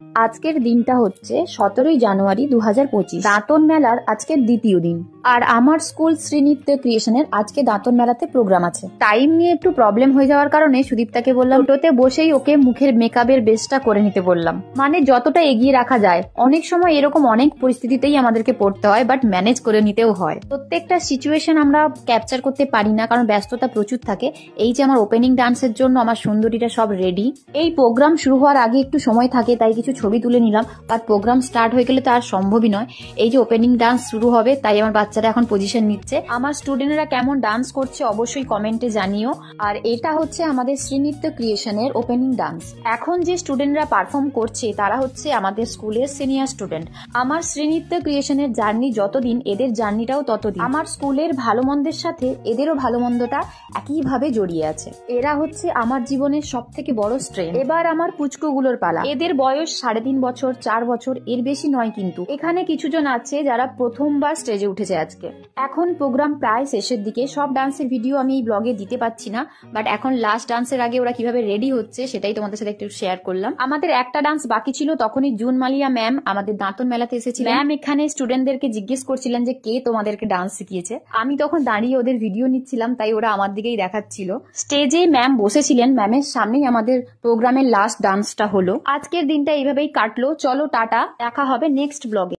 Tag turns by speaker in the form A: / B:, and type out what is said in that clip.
A: আজকের দিনটা হচ্ছে 17ই জানুয়ারি 2025। দাঁতন মেলার আজকের দ্বিতীয় দিন। আর আমার স্কুল শ্রীনৃত্য ক্রিয়েশনের আজকে দাঁতন মেলাতে প্রোগ্রাম আছে। টাইম নিয়ে একটু প্রবলেম হয়ে যাওয়ার কারণে সুদীপ্তাকে বললাম টোটোতে বসেই ওকে মুখের মেকআপের বেসটা করে নিতে বললাম। মানে যতটা এগিয়ে রাখা যায়। অনেক সময় এরকম অনেক পরিস্থিতিতেই আমাদেরকে পড়তে হয়, বাট ম্যানেজ করে নিতেও হয়। প্রত্যেকটা সিচুয়েশন আমরা ক্যাপচার করতে পারি না, কারণ ব্যস্ততা প্রচুর থাকে। এই যে আমার ওপেনিং ডান্সের জন্য আমার সুন্দরীরা সব রেডি। এই প্রোগ্রাম শুরু হওয়ার আগে একটু সময় থাকে, তাই কিছু ছবি তুলে নিলাম। বাট প্রোগ্রাম স্টার্ট হয়ে গেলে তো আর সম্ভবই নয়। এই যে ওপেনিং ডান্স শুরু হবে, তাই আমার বাচ্চারা এখন পজিশন নিচ্ছে। আমার স্টুডেন্টরা কেমন ডান্স করছে অবশ্যই কমেন্টে জানিও। আর এটা হচ্ছে আমাদের শ্রীনৃত্য ক্রিয়েশনের ওপেনিং ডান্স। এখন যে স্টুডেন্টরা পারফর্ম করছে তারা হচ্ছে আমাদের স্কুলের সিনিয়র স্টুডেন্ট। আমার শ্রীনৃত্য ক্রিয়েশনের জার্নি যতদিন, এদের জার্নিটাও ততদিন। আমার স্কুলের ভালো মন্দের সাথে এদেরও ভালো মন্দটা একইভাবে জড়িয়ে আছে। এরা হচ্ছে আমার জীবনের সব থেকে বড় স্ট্রেন। এবার আমার পুচকুগুলোর পালা। এদের বয়স 3.5 বছর, 4 বছর, এর বেশি নয়। কিন্তু এখানে কিছুজন আছে যারা প্রথমবার স্টেজে উঠেছে আজকে। এখন প্রোগ্রাম প্রায় শেষের দিকে। সব ডান্সের ভিডিও আমি এই ব্লগে দিতে পারছি না, বাট এখন লাস্ট ডান্সের আগে ওরা কিভাবে রেডি হচ্ছে সেটাই তোমাদের সাথে একটু শেয়ার করলাম। আমাদের একটা ডান্স বাকি ছিল, তখনই জুন মালিয়া ম্যাম আমাদের দাঁতন মেলাতে এসেছিলেন। ম্যাম এখানে স্টুডেন্টদেরকে জিজ্ঞেস করছিলেন যে কে তোমাদেরকে ডান্স শিখিয়েছে। আমি তখন দাঁড়িয়ে ওদের ভিডিও নিচ্ছিলাম, তাই ওরা আমার দিকেই দেখাচ্ছিল। স্টেজে ম্যাম বসেছিলেন, ম্যামের সামনেই আমাদের প্রোগ্রামের লাস্ট ডান্সটা হলো। আজকের দিনটা এইভাবেই কাটলো। চলো টাটা, দেখা হবে নেক্সট ব্লগে।